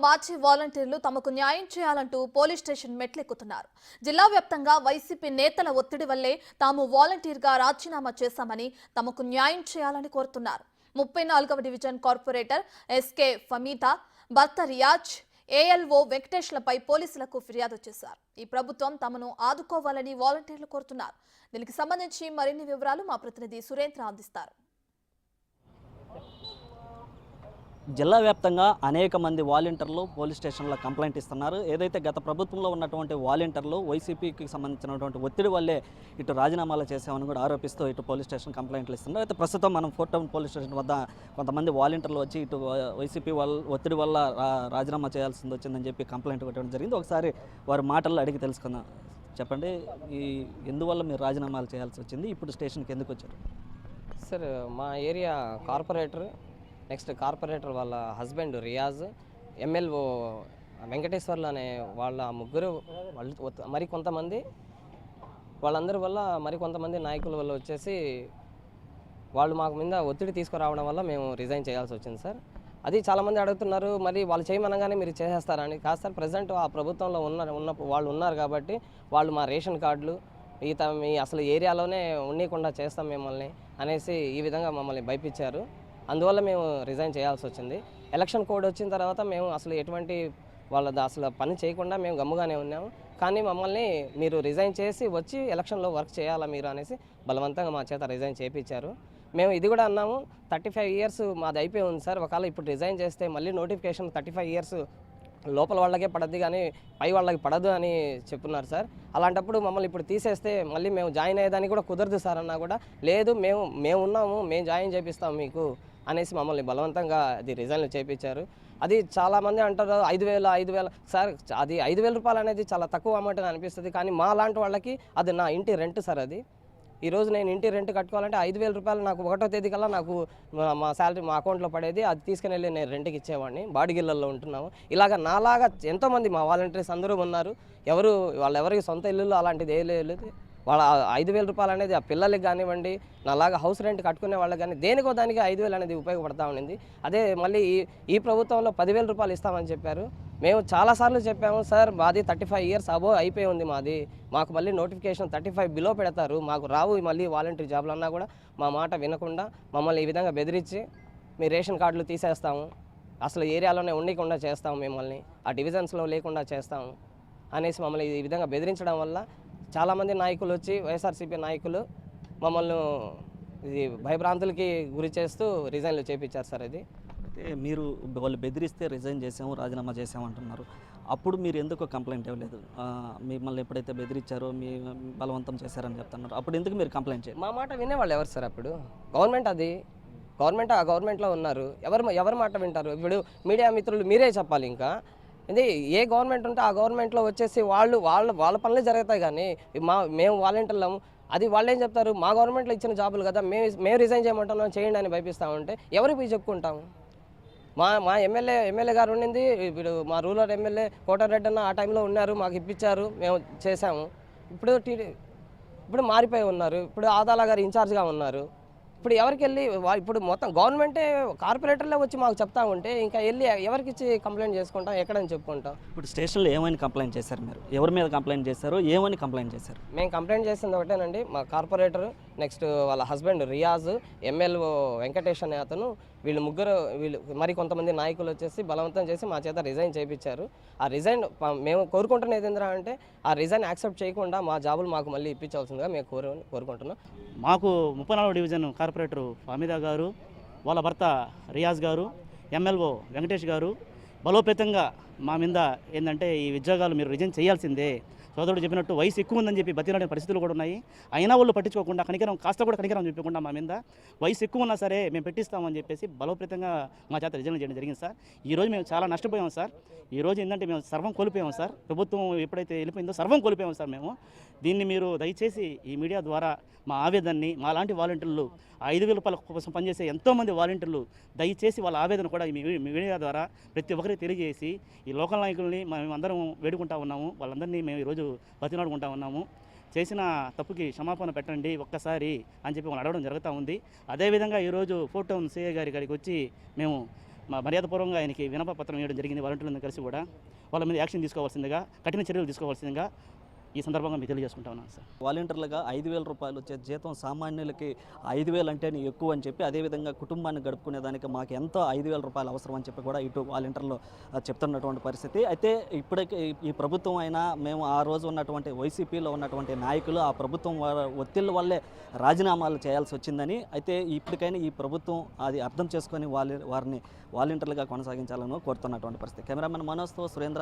మాజీ వాలంటీర్లు తమకు న్యాయం చేయాలంటూ పోలీస్ స్టేషన్ మెట్లెక్కుతున్నారు. జిల్లా వ్యాప్తంగా వైసీపీ నేతల ఒత్తిడి వల్లే తాము వాలంటీర్గా రాజీనామా చేశామని తమకు న్యాయం చేయాలని కోరుతున్నారు. 34వ డివిజన్ కార్పొరేటర్ ఎస్కే ఫమీతా, భర్త రియాజ్, ఏఎల్ఓ వెంకటేష్లపై పోలీసులకు ఫిర్యాదు చేశారు. ఈ ప్రభుత్వం తమను ఆదుకోవాలని వాలంటీర్లు కోరుతున్నారు. దీనికి సంబంధించి మరిన్ని వివరాలు మా ప్రతినిధి సురేంద్ర అందిస్తారు. జిల్లా వ్యాప్తంగా అనేక మంది వాలంటీర్లు పోలీస్ స్టేషన్లో కంప్లైంట్ ఇస్తున్నారు. ఏదైతే గత ప్రభుత్వంలో ఉన్నటువంటి వాలంటీర్లు వైసీపీకి సంబంధించినటువంటి ఒత్తిడి వల్లే ఇటు రాజీనామాలు చేశామని కూడా ఆరోపిస్తూ ఇటు పోలీస్ స్టేషన్ కంప్లైంట్లు ఇస్తున్నారు. అయితే ప్రస్తుతం మనం ఫోర్ట్ టౌన్ పోలీస్ స్టేషన్ వద్ద కొంతమంది వాలంటీర్లు వచ్చి ఇటు వైసీపీ ఒత్తిడి వల్ల రాజీనామా చేయాల్సింది వచ్చిందని చెప్పి కంప్లైంట్ ఇవ్వడం జరిగింది. ఒకసారి వారి మాటల్లో అడిగి తెలుసుకుందాం. చెప్పండి, ఎందువల్ల మీరు రాజీనామాలు చేయాల్సి వచ్చింది? ఇప్పుడు స్టేషన్కి ఎందుకు వచ్చారు? సార్, మా ఏరియా కార్పొరేటర్, నెక్స్ట్ కార్పొరేటర్ వాళ్ళ హస్బెండ్ రియాజ్, ఎమ్మెల్ఓ వెంకటేశ్వర్లు అనే వాళ్ళ ముగ్గురు మరి కొంతమంది వాళ్ళందరి వల్ల మరి కొంతమంది నాయకుల వల్ల వచ్చేసి వాళ్ళు మాకు మీద ఒత్తిడి తీసుకురావడం వల్ల మేము రిజైన్ చేయాల్సి వచ్చింది సార్. అది చాలామంది అడుగుతున్నారు, మరి వాళ్ళు చేయమనగానే మీరు చేసేస్తారని. కాదు సార్, ప్రజెంట్ ఆ ప్రభుత్వంలో ఉన్న వాళ్ళు ఉన్నారు కాబట్టి వాళ్ళు మా రేషన్ కార్డులు మీ అసలు ఏరియాలోనే ఉండకుండా చేస్తాం మిమ్మల్ని అనేసి ఈ విధంగా మమ్మల్ని భయపించారు. అందువల్ల మేము రిజైన్ చేయాల్సి వచ్చింది. ఎలక్షన్ కోడ్ వచ్చిన తర్వాత మేము అసలు ఎటువంటి వాళ్ళది అసలు పని చేయకుండా మేము గమ్ముగానే ఉన్నాము. కానీ మమ్మల్ని మీరు రిజైన్ చేసి వచ్చి ఎలక్షన్లో వర్క్ చేయాలా మీరు అనేసి బలవంతంగా మా చేత రిజైన్ చేయించారు. మేము ఇది కూడా అన్నాము, 35 ఇయర్స్ మాది అయిపోయి ఉంది సార్. ఒకవేళ ఇప్పుడు రిజైన్ చేస్తే మళ్ళీ నోటిఫికేషన్ 35 ఇయర్స్ లోపల వాళ్ళకే పడద్ది కానీ పై వాళ్ళకి పడదు అని చెప్తున్నారు సార్. అలాంటప్పుడు మమ్మల్ని ఇప్పుడు తీసేస్తే మళ్ళీ మేము జాయిన్ అయ్యేదానికి కూడా కుదరదు సార్ అన్నా కూడా, లేదు మేము ఉన్నాము, మేము జాయిన్ చేపిస్తాం మీకు అనేసి మమ్మల్ని బలవంతంగా అది రిజైన్లు చేయించారు. అది చాలామంది అంటారు 5,000 సార్. అది 5,000 రూపాయలు అనేది చాలా తక్కువ అమౌంట్ అని అనిపిస్తుంది, కానీ మా లాంటి వాళ్ళకి అది నా ఇంటి రెంట్ సార్. అది ఈరోజు నేను ఇంటి రెంట్ కట్టుకోవాలంటే 5,000 రూపాయలు నాకు 1వ తేదీ కల్లా నాకు మా శాలరీ మా అకౌంట్లో పడేది. అది తీసుకుని వెళ్ళి నేను రెంట్కి ఇచ్చేవాడిని. బాడిగిళ్ళల్లో ఉంటున్నాము. ఇలాగ నాలాగా ఎంతోమంది మా వాలంటీర్స్ అందరూ ఉన్నారు. వాళ్ళెవరికి సొంత ఇల్లులు అలాంటిది ఏ లేదు. వాళ్ళ 5,000 రూపాయలు అనేది ఆ పిల్లలకి కానివ్వండి, నాలాగా హౌస్ రెంట్ కట్టుకునే వాళ్ళకి కానీ దేనికో దానికి 5,000 అనేది ఉపయోగపడతా ఉండింది. అదే మళ్ళీ ఈ ప్రభుత్వంలో 10,000 రూపాయలు ఇస్తామని చెప్పారు. మేము చాలాసార్లు చెప్పాము సార్, మాది 35 ఇయర్స్ అబోవ్ అయిపోయి ఉంది మాది, మాకు మళ్ళీ నోటిఫికేషన్ 35 బిలో పెడతారు, మాకు రావు మళ్ళీ వాలంటీర్ జాబ్లు అన్నా కూడా మా మాట వినకుండా మమ్మల్ని ఈ విధంగా బెదిరించి మీ రేషన్ కార్డులు తీసేస్తాము, అసలు ఏరియాలోనే ఉండకుండా చేస్తాము, మిమ్మల్ని ఆ డివిజన్స్లో లేకుండా చేస్తాము అనేసి మమ్మల్ని ఈ విధంగా బెదిరించడం వల్ల చాలామంది నాయకులు వచ్చి వైఎస్ఆర్సీపీ నాయకులు మమ్మల్ని ఇది భయభ్రాంతులకి గురి చేస్తూ రిజైన్లు చేయించారు సార్. అది మీరు వాళ్ళు బెదిరిస్తే రిజైన్ చేసాము, రాజీనామా చేసాము అంటున్నారు. అప్పుడు మీరు ఎందుకు కంప్లైంట్ ఇవ్వలేదు? మిమ్మల్ని ఎప్పుడైతే బెదిరించారో మీ బలవంతం చేశారని చెప్తున్నారు, అప్పుడు ఎందుకు మీరు కంప్లైంట్ చేయాలి? మా మాట వినేవాళ్ళు ఎవరు సార్? అప్పుడు గవర్నమెంట్ ఆ గవర్నమెంట్లో ఉన్నారు. ఎవరి మాట వింటారు? ఇప్పుడు మీడియా మిత్రులు మీరే చెప్పాలి. ఇంకా ఇది ఏ గవర్నమెంట్ ఉంటే ఆ గవర్నమెంట్లో వచ్చేసి వాళ్ళ పనులు జరుగుతాయి. కానీ మేము వాలంటీర్లము, అది వాళ్ళు ఏం చెప్తారు, మా గవర్నమెంట్లో ఇచ్చిన జాబులు కదా, మేము రిజైన్ చేయమంటున్నాం చేయండి అని భయపిస్తామంటే ఎవరికి పోయి చెప్పుకుంటాము? మా ఎమ్మెల్యే గారు ఉండింది, ఇప్పుడు మా రూరల్ ఎమ్మెల్యే కోటారెడ్డి అన్న ఆ టైంలో ఉన్నారు, మాకు ఇప్పించారు, మేము చేసాము. ఇప్పుడు మారిపోయి ఉన్నారు. ఇప్పుడు ఆదాల గారు ఇన్ఛార్జ్గా ఉన్నారు. ఇప్పుడు ఎవరికి వెళ్ళి ఇప్పుడు మొత్తం గవర్నమెంటే కార్పొరేటర్లే వచ్చి మాకు చెప్తా ఉంటే ఇంకా వెళ్ళి ఎవరికి ఇచ్చి కంప్లైంట్ చేసుకుంటాం, ఎక్కడని చెప్పుకుంటాం? ఇప్పుడు స్టేషన్లో ఏమని కంప్లైంట్ చేశారు? మీరు ఎవరి మీద కంప్లైంట్ చేశారు, ఏమని కంప్లైంట్ చేశారు? మేము కంప్లైంట్ చేసింది ఒకటేనండి, మా కార్పొరేటర్, నెక్స్ట్ వాళ్ళ హస్బెండ్ రియాజ్, ఎమ్మెల్ఓ వెంకటేష్ అనే అతను, వీళ్ళు మరి కొంతమంది నాయకులు వచ్చేసి బలవంతం చేసి మా చేత రిజైన్ చేయించారు. ఆ రిజైన్ మేము కోరుకుంటున్నది ఏంటంటే ఆ రిజైన్ యాక్సెప్ట్ చేయకుండా మా జాబులు మాకు మళ్ళీ ఇప్పించాల్సిందిగా మేము కోరుకుంటున్నాం. మాకు 34వ డివిజన్ కార్పొరేటర్ ఫమీదా గారు, వాళ్ళ భర్త రియాజ్ గారు, ఎమ్మెల్ఓ వెంకటేష్ గారు బలోపేతంగా మా మీద ఏంటంటే ఈ ఉద్యోగాలు మీరు రిజైన్ చేయాల్సిందే, సోదరుడు చెప్పినట్టు వయసు ఎక్కువ ఉందని చెప్పి బతిలాడే పరిస్థితులు కూడా ఉన్నాయి. అయినా వాళ్ళు పట్టించుకోకుండా కాస్త కూడా కనికరం చెప్పకుండా మా మీద వయసు ఎక్కువ ఉన్నా సరే మేము పెట్టిస్తామని చెప్పేసి బలోపేతంగా మా చేత రిజైన్ చేయడం జరిగింది సార్. ఈరోజు మేము చాలా నష్టపోయాం సార్. ఈరోజు ఏంటంటే మేము సర్వం కోల్పోయాం సార్. ప్రభుత్వం ఎప్పుడైతే వెళ్ళిపోయిందో సర్వం కోల్పోయాం సార్ మేము. దీన్ని మీరు దయచేసి ఈ మీడియా ద్వారా మా ఆవేదనని, మా లాంటి వాలంటీర్లు 5,000 రూపాయల కోసం పనిచేసే ఎంతోమంది వాలంటీర్లు దయచేసి వాళ్ళ ఆవేదన కూడా ఈ మీడియా ద్వారా ప్రతి ఒక్కరికి తెలియజేసి ఈ లోకల్ నాయకుల్ని మేము అందరం వేడుకుంటా ఉన్నాము. వాళ్ళందరినీ మేము ఈరోజు బతిలాడుకుంటా ఉన్నాము. చేసిన తప్పుకి క్షమాపణ పెట్టండి ఒక్కసారి అని చెప్పి వాళ్ళు అడగడం జరుగుతూ ఉంది. అదేవిధంగా ఈరోజు ఫోర్ట్ టౌన్ సిఐ గారికి వచ్చి మేము మా మర్యాదపూర్వకంగా ఆయనకి వినప పత్రం ఇవ్వడం జరిగింది. వాలంటీర్లను కలిసి కూడా వాళ్ళ మీద యాక్షన్ తీసుకోవాల్సిందిగా, కఠిన చర్యలు తీసుకోవాల్సిందిగా ఈ సందర్భంగా మీకు తెలియజేసుకుంటా ఉన్నాను సార్. వాలంటీర్లుగా 5,000 రూపాయలు వచ్చే జీతం సామాన్యులకి 5,000 అంటేనే ఎక్కువ అని చెప్పి, అదేవిధంగా కుటుంబాన్ని గడుపుకునేదానికి మాకు ఎంతో 5,000 రూపాయలు అవసరం అని చెప్పి కూడా ఇటు వాలంటీర్లు చెప్తున్నటువంటి పరిస్థితి. అయితే ఇప్పటికే ఈ ప్రభుత్వం అయినా మేము ఆ రోజు ఉన్నటువంటి వైసీపీలో ఉన్నటువంటి నాయకులు ఆ ప్రభుత్వం ఒత్తిళ్ళ వల్లే రాజీనామాలు చేయాల్సి వచ్చిందని, అయితే ఇప్పటికైనా ఈ ప్రభుత్వం అది అర్థం చేసుకొని వారిని వాలంటీర్లుగా కొనసాగించాలని కోరుతున్నటువంటి పరిస్థితి. కెమెరామెన్ మనోజ్తో సురేంద్ర.